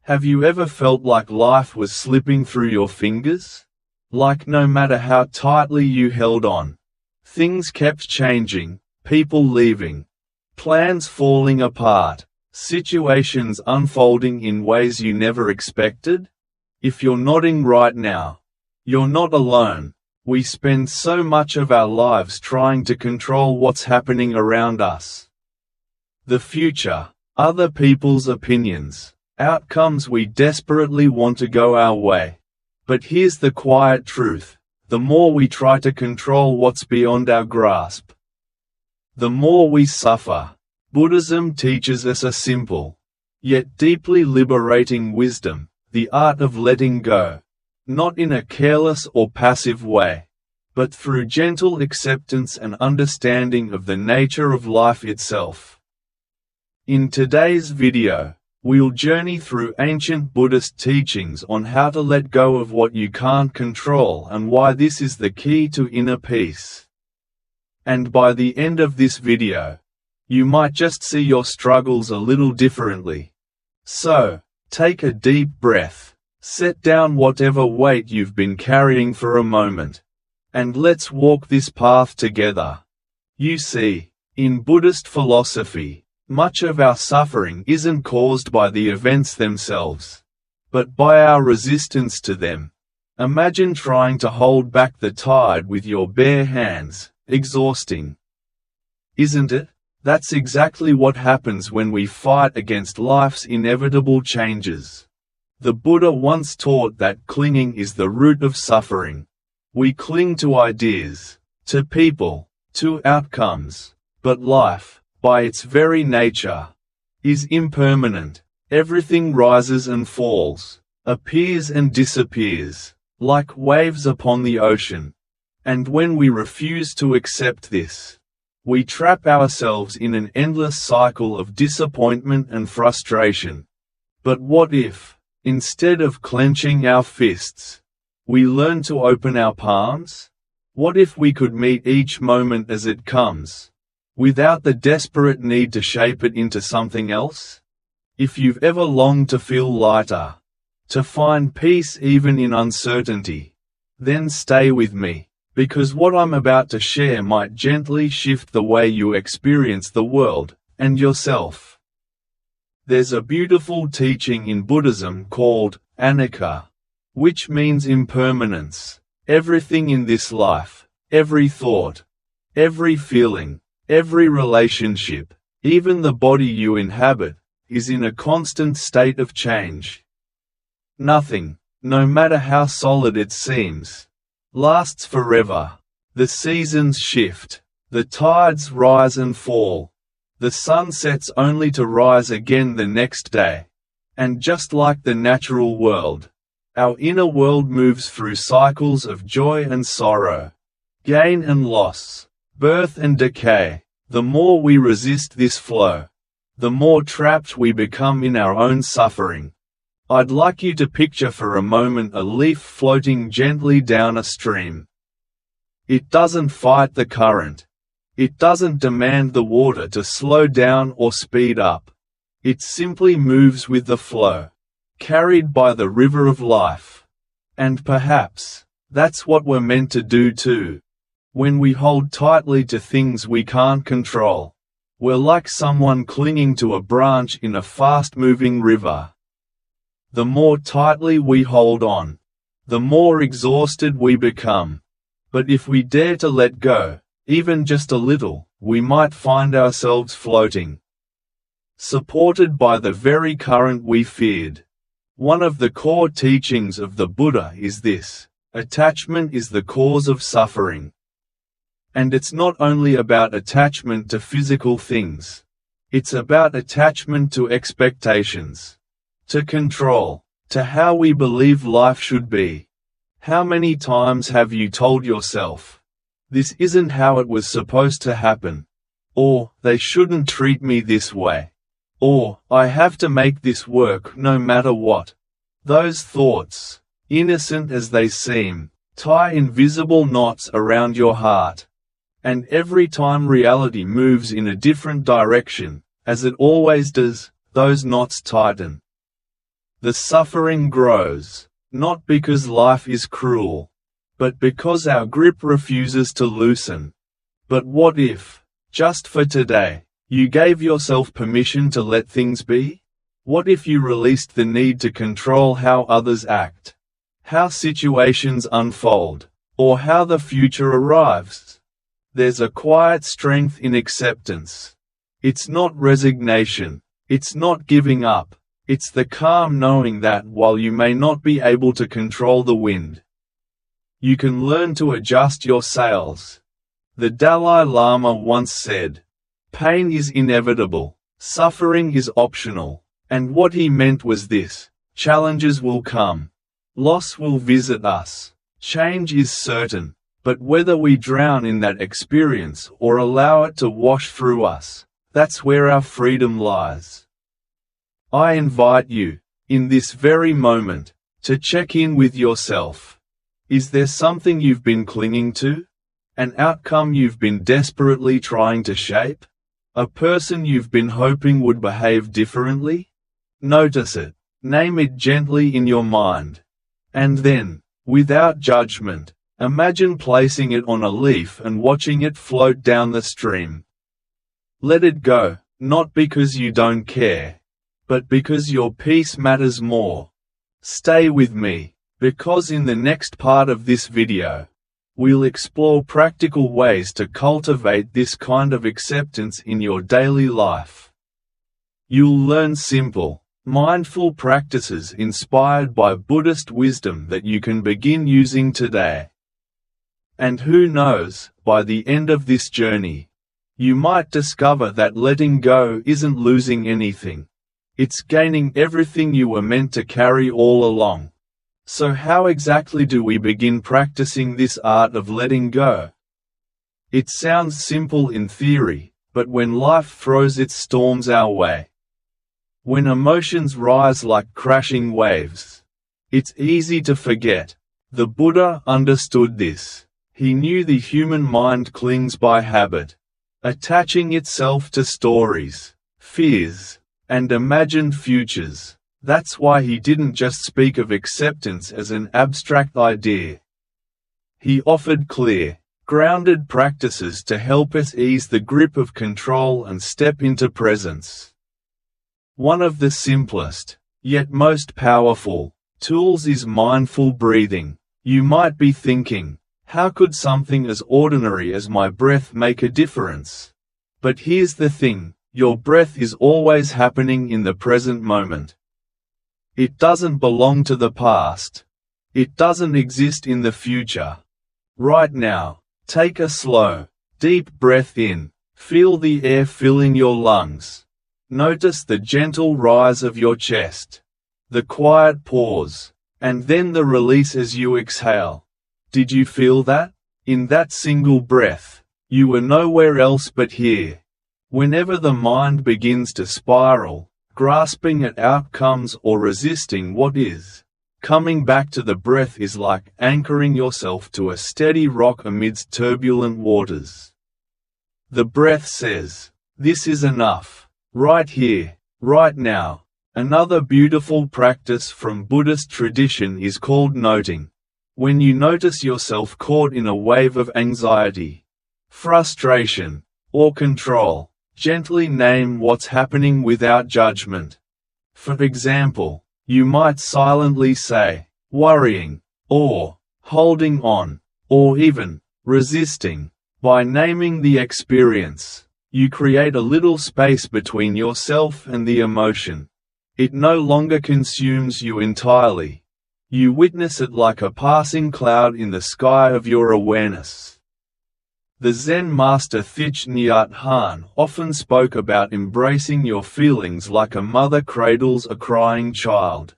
Have you ever felt like life was slipping through your fingers? Like no matter how tightly you held on, things kept changing, people leaving, plans falling apart, situations unfolding in ways you never expected? If you're nodding right now, you're not alone. We spend so much of our lives trying to control what's happening around us. The future, other people's opinions, outcomes we desperately want to go our way. But here's the quiet truth: the more we try to control what's beyond our grasp, the more we suffer. Buddhism teaches us a simple, yet deeply liberating wisdom, the art of letting go. Not in a careless or passive way, but through gentle acceptance and understanding of the nature of life itself. In today's video, we'll journey through ancient Buddhist teachings on how to let go of what you can't control and why this is the key to inner peace. And by the end of this video, you might just see your struggles a little differently. So, take a deep breath, set down whatever weight you've been carrying for a moment, and let's walk this path together. You see, in Buddhist philosophy, much of our suffering isn't caused by the events themselves, but by our resistance to them. Imagine trying to hold back the tide with your bare hands. Exhausting, isn't it? That's exactly what happens when we fight against life's inevitable changes. The Buddha once taught that clinging is the root of suffering. We cling to ideas, to people, to outcomes, but life, by its very nature, is impermanent. Everything rises and falls, appears and disappears, like waves upon the ocean. And when we refuse to accept this, we trap ourselves in an endless cycle of disappointment and frustration. But what if, instead of clenching our fists, we learn to open our palms? What if we could meet each moment as it comes, without the desperate need to shape it into something else? If you've ever longed to feel lighter, to find peace even in uncertainty, then stay with me, because what I'm about to share might gently shift the way you experience the world, and yourself. There's a beautiful teaching in Buddhism called anicca, which means impermanence. Everything in this life, every thought, every feeling, every relationship, even the body you inhabit, is in a constant state of change. Nothing, no matter how solid it seems, lasts forever. The seasons shift, the tides rise and fall, the sun sets only to rise again the next day. And just like the natural world, our inner world moves through cycles of joy and sorrow, gain and loss, birth and decay. The more we resist this flow, the more trapped we become in our own suffering. I'd like you to picture for a moment a leaf floating gently down a stream. It doesn't fight the current. It doesn't demand the water to slow down or speed up. It simply moves with the flow, carried by the river of life. And perhaps, that's what we're meant to do too. When we hold tightly to things we can't control, we're like someone clinging to a branch in a fast-moving river. The more tightly we hold on, the more exhausted we become. But if we dare to let go, even just a little, we might find ourselves floating, supported by the very current we feared. One of the core teachings of the Buddha is this: attachment is the cause of suffering. And it's not only about attachment to physical things. It's about attachment to expectations, to control, to how we believe life should be. How many times have you told yourself, "This isn't how it was supposed to happen," or "They shouldn't treat me this way," or "I have to make this work no matter what"? Those thoughts, innocent as they seem, tie invisible knots around your heart. And every time reality moves in a different direction, as it always does, those knots tighten. the suffering grows, not because life is cruel, but because our grip refuses to loosen. But what if, just for today, you gave yourself permission to let things be? What if you released the need to control how others act, how situations unfold, or how the future arrives? There's a quiet strength in acceptance. It's not resignation, it's not giving up, it's the calm knowing that while you may not be able to control the wind, you can learn to adjust your sails. The Dalai Lama once said, "Pain is inevitable, suffering is optional." And what he meant was this: challenges will come, loss will visit us, change is certain, but whether we drown in that experience or allow it to wash through us, that's where our freedom lies. I invite you, in this very moment, to check in with yourself. Is there something you've been clinging to? An outcome you've been desperately trying to shape? A person you've been hoping would behave differently? Notice it, name it gently in your mind. And then, without judgment, imagine placing it on a leaf and watching it float down the stream. Let it go, not because you don't care, but because your peace matters more. Stay with me, because in the next part of this video, we'll explore practical ways to cultivate this kind of acceptance in your daily life. You'll learn simple, mindful practices inspired by Buddhist wisdom that you can begin using today. And who knows, by the end of this journey, you might discover that letting go isn't losing anything. It's gaining everything you were meant to carry all along. So how exactly do we begin practicing this art of letting go? It sounds simple in theory, but when life throws its storms our way, when emotions rise like crashing waves, it's easy to forget. The Buddha understood this. He knew the human mind clings by habit, attaching itself to stories, fears, and imagined futures. That's why he didn't just speak of acceptance as an abstract idea. He offered clear, grounded practices to help us ease the grip of control and step into presence. One of the simplest, yet most powerful, tools is mindful breathing. You might be thinking, how could something as ordinary as my breath make a difference? But here's the thing, your breath is always happening in the present moment. It doesn't belong to the past. It doesn't exist in the future. Right now, take a slow, deep breath in. Feel the air filling your lungs. Notice the gentle rise of your chest, the quiet pause, and then the release as you exhale. Did you feel that? In that single breath, you were nowhere else but here. Whenever the mind begins to spiral, grasping at outcomes or resisting what is, coming back to the breath is like anchoring yourself to a steady rock amidst turbulent waters. The breath says, "This is enough. Right here, right now." Another beautiful practice from Buddhist tradition is called noting. When you notice yourself caught in a wave of anxiety, frustration, or control, gently name what's happening without judgment. For example, you might silently say, "worrying," or "holding on," or even "resisting." By naming the experience, you create a little space between yourself and the emotion. It no longer consumes you entirely. You witness it like a passing cloud in the sky of your awareness. The Zen master Thich Nhat Hanh often spoke about embracing your feelings like a mother cradles a crying child.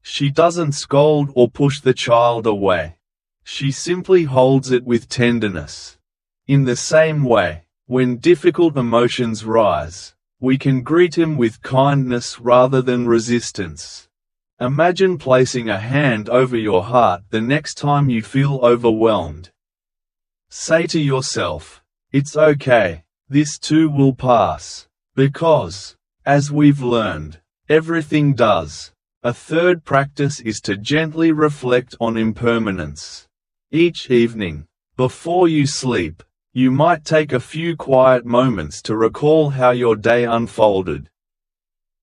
She doesn't scold or push the child away. She simply holds it with tenderness. In the same way, when difficult emotions rise, we can greet him with kindness rather than resistance. Imagine placing a hand over your heart the next time you feel overwhelmed. Say to yourself, "It's okay, this too will pass," because, as we've learned, everything does. A third practice is to gently reflect on impermanence. Each evening, before you sleep, you might take a few quiet moments to recall how your day unfolded.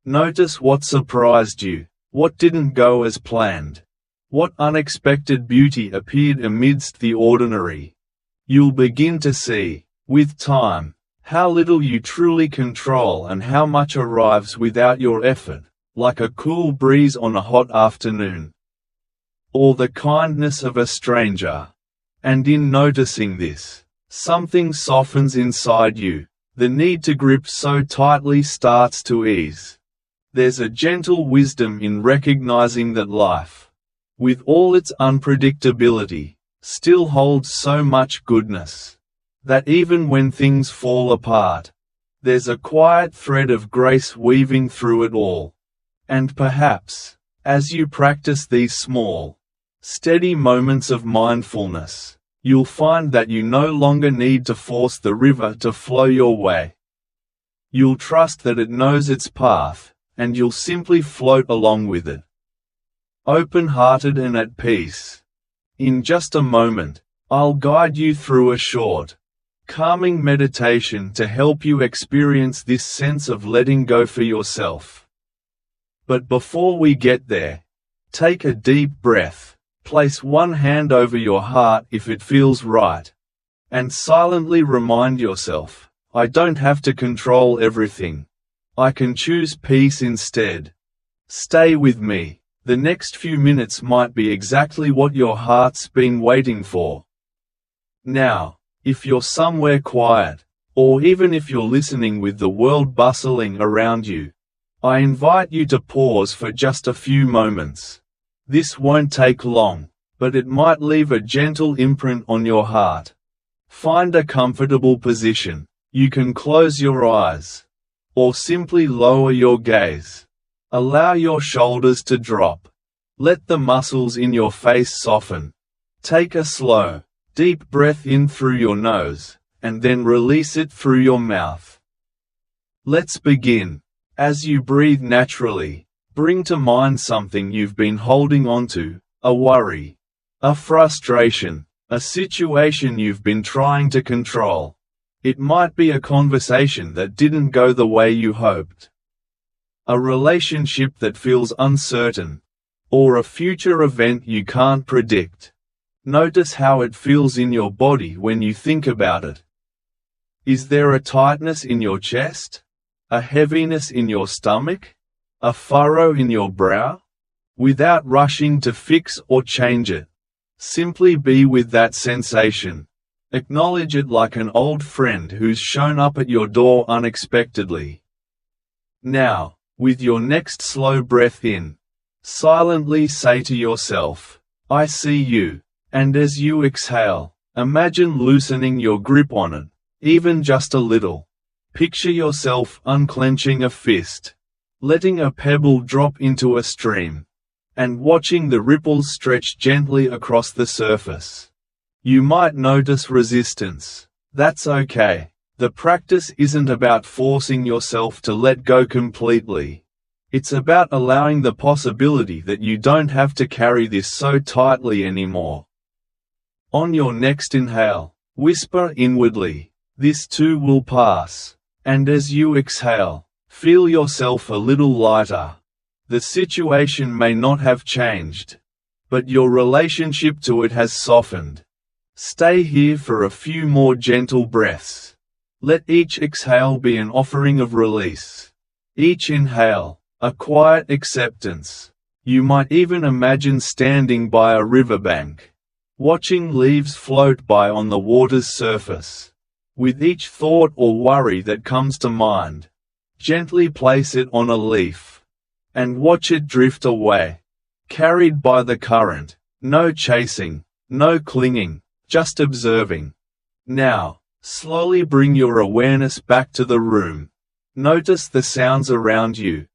Notice what surprised you, what didn't go as planned, what unexpected beauty appeared amidst the ordinary. You'll begin to see, with time, how little you truly control and how much arrives without your effort, like a cool breeze on a hot afternoon, or the kindness of a stranger. And in noticing this, something softens inside you. The need to grip so tightly starts to ease. There's a gentle wisdom in recognizing that life, with all its unpredictability, still holds so much goodness. That even when things fall apart, there's a quiet thread of grace weaving through it all. And perhaps, as you practice these small, steady moments of mindfulness, you'll find that you no longer need to force the river to flow your way. You'll trust that it knows its path, and you'll simply float along with it, open-hearted and at peace. In just a moment, I'll guide you through a short, calming meditation to help you experience this sense of letting go for yourself. But before we get there, take a deep breath, place one hand over your heart if it feels right, and silently remind yourself, I don't have to control everything. I can choose peace instead. Stay with me. The next few minutes might be exactly what your heart's been waiting for. Now, if you're somewhere quiet, or even if you're listening with the world bustling around you, I invite you to pause for just a few moments. This won't take long, but it might leave a gentle imprint on your heart. Find a comfortable position. You can close your eyes, or simply lower your gaze. Allow your shoulders to drop. Let the muscles in your face soften. Take a slow, deep breath in through your nose, and then release it through your mouth. Let's begin. As you breathe naturally, bring to mind something you've been holding onto, a worry, a frustration, a situation you've been trying to control. It might be a conversation that didn't go the way you hoped, a relationship that feels uncertain, or a future event you can't predict. Notice how it feels in your body when you think about it. Is there a tightness in your chest? A heaviness in your stomach? A furrow in your brow? Without rushing to fix or change it, simply be with that sensation. Acknowledge it like an old friend who's shown up at your door unexpectedly. Now, with your next slow breath in, silently say to yourself, I see you. And as you exhale, imagine loosening your grip on it, even just a little. Picture yourself unclenching a fist, letting a pebble drop into a stream, and watching the ripples stretch gently across the surface. You might notice resistance. That's okay. The practice isn't about forcing yourself to let go completely. It's about allowing the possibility that you don't have to carry this so tightly anymore. On your next inhale, whisper inwardly, this too will pass. And as you exhale, feel yourself a little lighter. The situation may not have changed, but your relationship to it has softened. Stay here for a few more gentle breaths. Let each exhale be an offering of release. Each inhale, a quiet acceptance. You might even imagine standing by a riverbank, watching leaves float by on the water's surface. With each thought or worry that comes to mind, gently place it on a leaf, and watch it drift away, carried by the current. No chasing, no clinging, just observing. Now, slowly bring your awareness back to the room. Notice the sounds around you,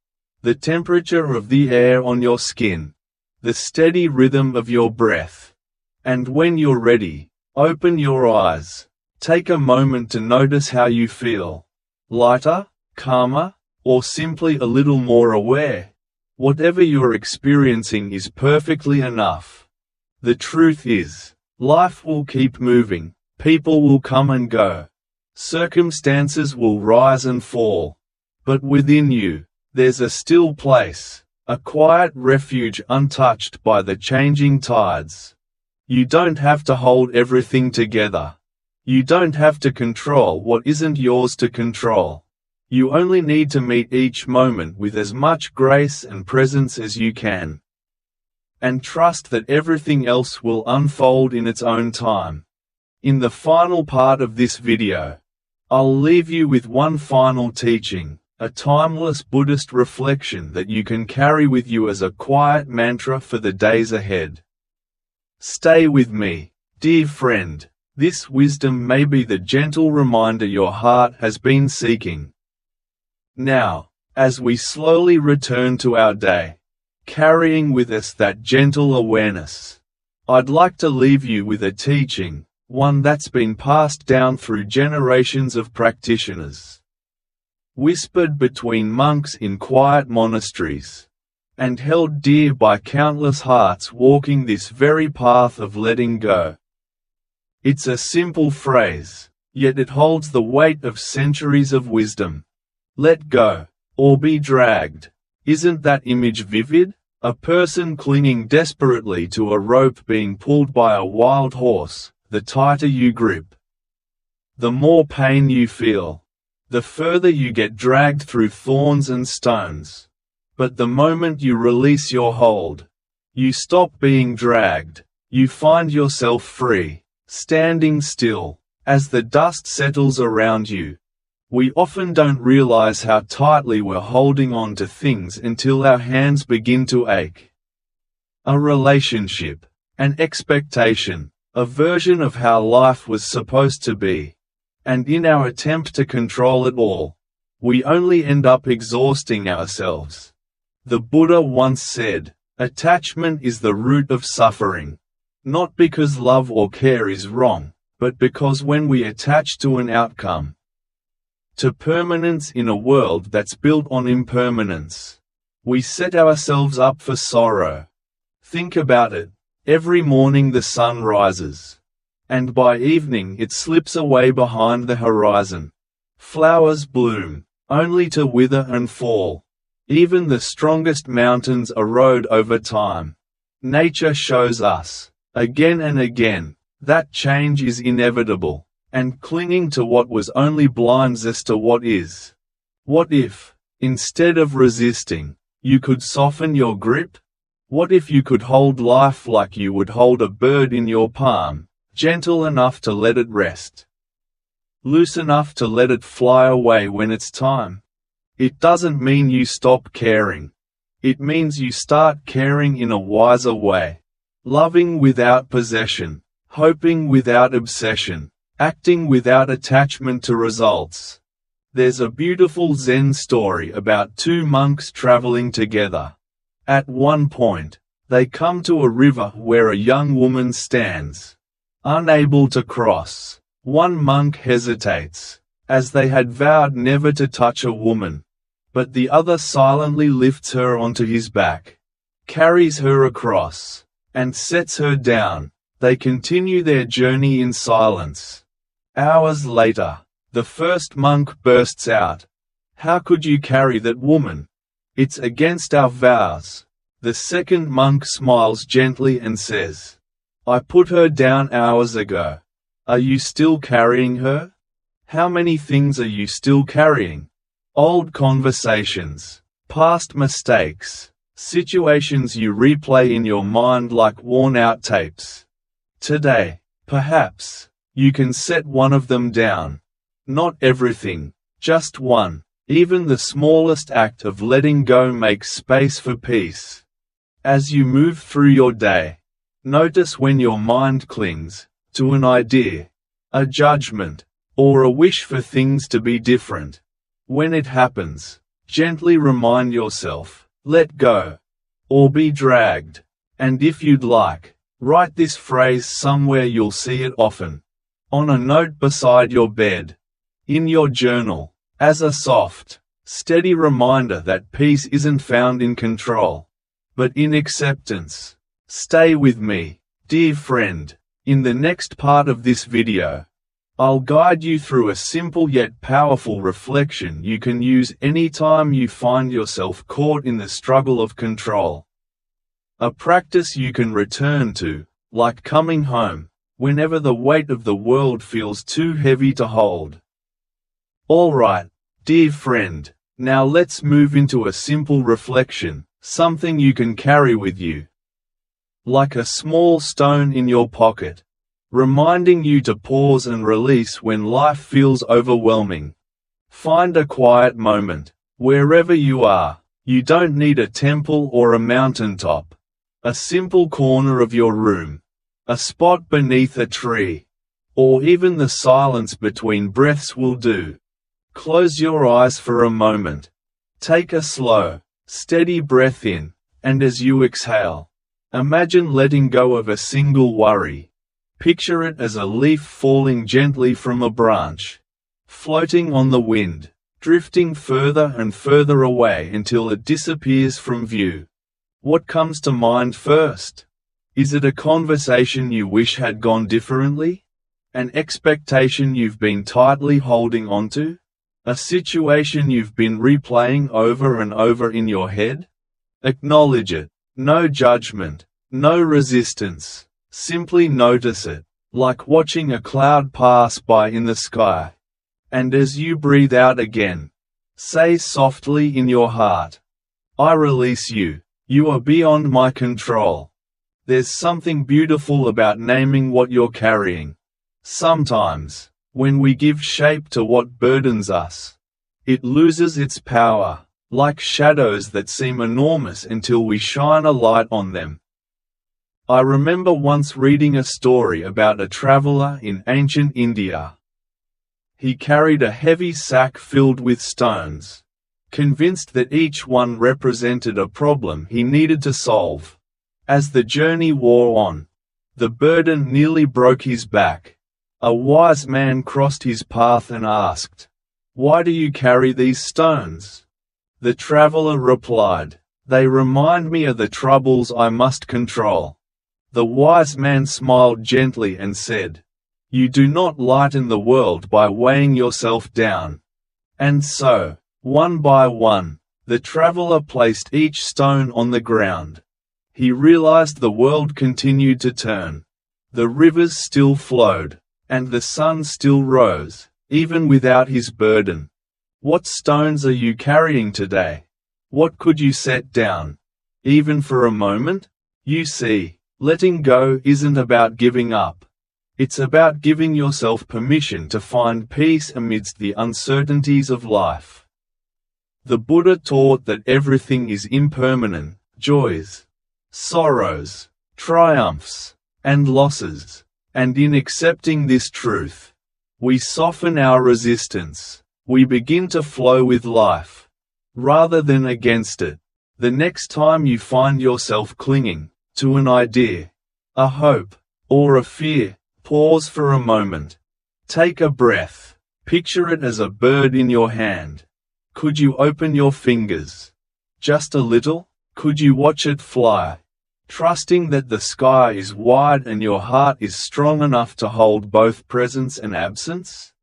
the temperature of the air on your skin, the steady rhythm of your breath. And when you're ready, open your eyes. Take a moment to notice how you feel. Lighter, calmer, or simply a little more aware. Whatever you're experiencing is perfectly enough. The truth is, life will keep moving, people will come and go, circumstances will rise and fall. But within you, there's a still place, a quiet refuge untouched by the changing tides. You don't have to hold everything together. You don't have to control what isn't yours to control. You only need to meet each moment with as much grace and presence as you can. And trust that everything else will unfold in its own time. In the final part of this video, I'll leave you with one final teaching, a timeless Buddhist reflection that you can carry with you as a quiet mantra for the days ahead. Stay with me, dear friend. This wisdom may be the gentle reminder your heart has been seeking. Now, as we slowly return to our day, carrying with us that gentle awareness, I'd like to leave you with a teaching, one that's been passed down through generations of practitioners, whispered between monks in quiet monasteries, and held dear by countless hearts walking this very path of letting go. It's a simple phrase, yet it holds the weight of centuries of wisdom. Let go, or be dragged. Isn't that image vivid? A person clinging desperately to a rope being pulled by a wild horse. The tighter you grip, the more pain you feel, the further you get dragged through thorns and stones. But the moment you release your hold, you stop being dragged, you find yourself free, standing still, as the dust settles around you. We often don't realize how tightly we're holding on to things until our hands begin to ache. A relationship, an expectation, a version of how life was supposed to be. And in our attempt to control it all, we only end up exhausting ourselves. The Buddha once said, "Attachment is the root of suffering." Not because love or care is wrong, but because when we attach to an outcome, to permanence in a world that's built on impermanence, we set ourselves up for sorrow. Think about it. Every morning the sun rises, and by evening it slips away behind the horizon. Flowers bloom, only to wither and fall. Even the strongest mountains erode over time. Nature shows us, again and again, that change is inevitable, and clinging to what was only blinds us to what is. What if, instead of resisting, you could soften your grip? What if you could hold life like you would hold a bird in your palm, gentle enough to let it rest, loose enough to let it fly away when it's time? It doesn't mean you stop caring. It means you start caring in a wiser way. Loving without possession, hoping without obsession, acting without attachment to results. There's a beautiful Zen story about two monks traveling together. At one point, they come to a river where a young woman stands, unable to cross. One monk hesitates, as they had vowed never to touch a woman. But the other silently lifts her onto his back, carries her across, and sets her down. They continue their journey in silence. Hours later, the first monk bursts out, "How could you carry that woman? It's against our vows." The second monk smiles gently and says, "I put her down hours ago. Are you still carrying her? How many things are you still carrying? Old conversations, past mistakes, situations you replay in your mind like worn-out tapes. Today, perhaps, you can set one of them down. Not everything, just one. Even the smallest act of letting go makes space for peace." As you move through your day, notice when your mind clings to an idea, a judgment, or a wish for things to be different. When it happens, gently remind yourself, "Let go," or "be dragged." And if you'd like, write this phrase somewhere you'll see it often. On a note beside your bed. In your journal. As a soft, Steady reminder that peace isn't found in control, but in acceptance. Stay with me, dear friend. In the next part of this video, I'll guide you through a simple yet powerful reflection you can use anytime you find yourself caught in the struggle of control. A practice you can return to, like coming home, whenever the weight of the world feels too heavy to hold. Alright, dear friend, now let's move into a simple reflection, something you can carry with you, like a small stone in your pocket, reminding you to pause and release when life feels overwhelming. Find a quiet moment, wherever you are. You don't need a temple or a mountaintop. A simple corner of your room, a spot beneath a tree, or even the silence between breaths will do. Close your eyes for a moment. Take a slow, steady breath in, and as you exhale, imagine letting go of a single worry. Picture it as a leaf falling gently from a branch, floating on the wind, drifting further and further away until it disappears from view. What comes to mind first? Is it a conversation you wish had gone differently? An expectation you've been tightly holding onto? A situation you've been replaying over and over in your head? Acknowledge it. No judgment, no resistance. Simply notice it, like watching a cloud pass by in the sky. And as you breathe out again, say softly in your heart, I release you. You are beyond my control. There's something beautiful about naming what you're carrying. Sometimes, when we give shape to what burdens us, it loses its power. Like shadows that seem enormous until we shine a light on them. I remember once reading a story about a traveler in ancient India. He carried a heavy sack filled with stones, convinced that each one represented a problem he needed to solve. As the journey wore on, the burden nearly broke his back. A wise man crossed his path and asked, "Why do you carry these stones?" The traveler replied, "They remind me of the troubles I must control." The wise man smiled gently and said, "You do not lighten the world by weighing yourself down." And so, one by one, the traveler placed each stone on the ground. He realized the world continued to turn. The rivers still flowed, and the sun still rose, even without his burden. What stones are you carrying today? What could you set down? Even for a moment? You see, letting go isn't about giving up. It's about giving yourself permission to find peace amidst the uncertainties of life. The Buddha taught that everything is impermanent: joys, sorrows, triumphs, and losses. And in accepting this truth, we soften our resistance. We begin to flow with life, rather than against it. The next time you find yourself clinging to an idea, a hope, or a fear, pause for a moment. Take a breath. Picture it as a bird in your hand. Could you open your fingers? Just a little? Could you watch it fly? Trusting that the sky is wide and your heart is strong enough to hold both presence and absence?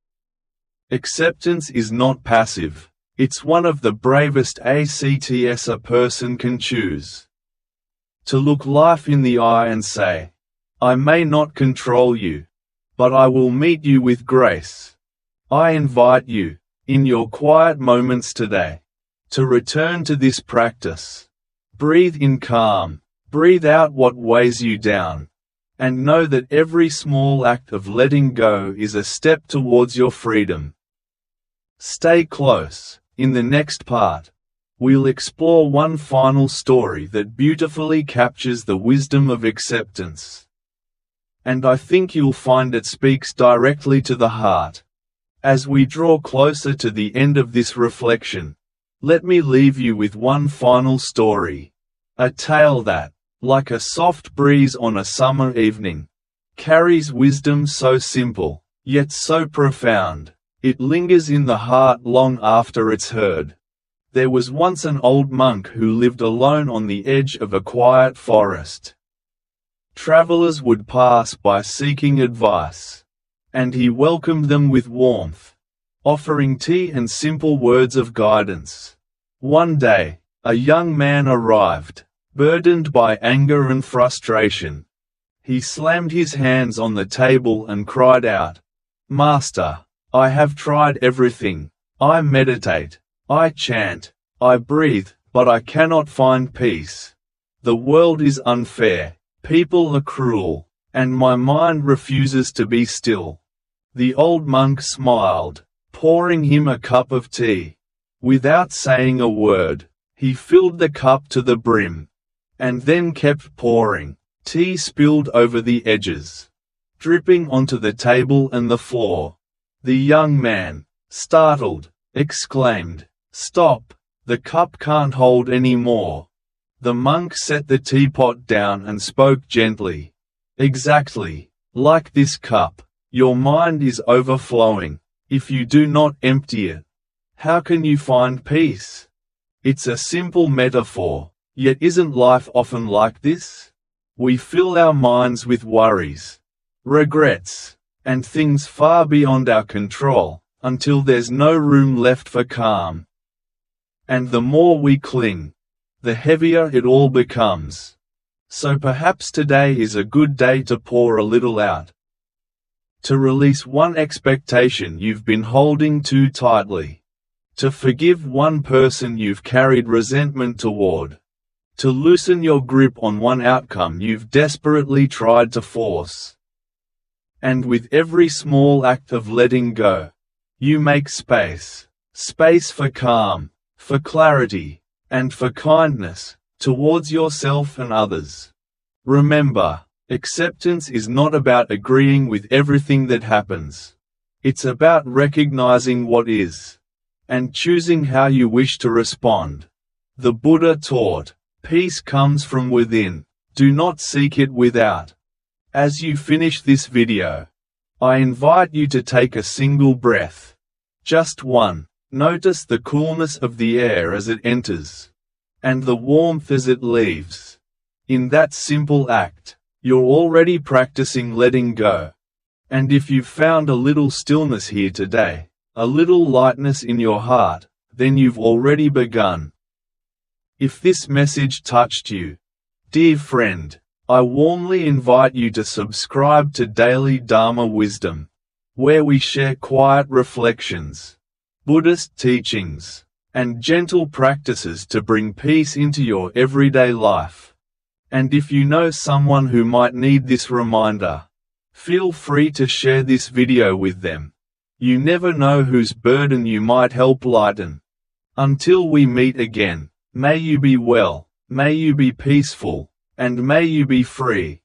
Acceptance is not passive. It's one of the bravest acts a person can choose. To look life in the eye and say, I may not control you, but I will meet you with grace. I invite you, in your quiet moments today, to return to this practice. Breathe in calm, breathe out what weighs you down, and know that every small act of letting go is a step towards your freedom. Stay close. In the next part, we'll explore one final story that beautifully captures the wisdom of acceptance. And I think you'll find it speaks directly to the heart. As we draw closer to the end of this reflection, let me leave you with one final story. A tale that, like a soft breeze on a summer evening, carries wisdom so simple, yet so profound. It lingers in the heart long after it's heard. There was once an old monk who lived alone on the edge of a quiet forest. Travelers would pass by seeking advice, and he welcomed them with warmth, offering tea and simple words of guidance. One day, a young man arrived, burdened by anger and frustration. He slammed his hands on the table and cried out, "Master, I have tried everything. I meditate, I chant, I breathe, but I cannot find peace. The world is unfair, people are cruel, and my mind refuses to be still." The old monk smiled, pouring him a cup of tea. Without saying a word, he filled the cup to the brim, and then kept pouring. Tea spilled over the edges, dripping onto the table and the floor. The young man, startled, exclaimed, "Stop, the cup can't hold any more." The monk set the teapot down and spoke gently. "Exactly, like this cup, your mind is overflowing. If you do not empty it, how can you find peace?" It's a simple metaphor, yet isn't life often like this? We fill our minds with worries, regrets, and things far beyond our control, until there's no room left for calm. And the more we cling, the heavier it all becomes. So perhaps today is a good day to pour a little out. To release one expectation you've been holding too tightly. To forgive one person you've carried resentment toward. To loosen your grip on one outcome you've desperately tried to force. And with every small act of letting go, you make space. Space for calm, for clarity, and for kindness, towards yourself and others. Remember, acceptance is not about agreeing with everything that happens. It's about recognizing what is, and choosing how you wish to respond. The Buddha taught, "Peace comes from within, do not seek it without." As you finish this video, I invite you to take a single breath. Just one. Notice the coolness of the air as it enters, and the warmth as it leaves. In that simple act, you're already practicing letting go. And if you've found a little stillness here today, a little lightness in your heart, then you've already begun. If this message touched you, dear friend, I warmly invite you to subscribe to Daily Dharma Wisdom, where we share quiet reflections, Buddhist teachings, and gentle practices to bring peace into your everyday life. And if you know someone who might need this reminder, feel free to share this video with them. You never know whose burden you might help lighten. Until we meet again, may you be well, may you be peaceful, and may you be free.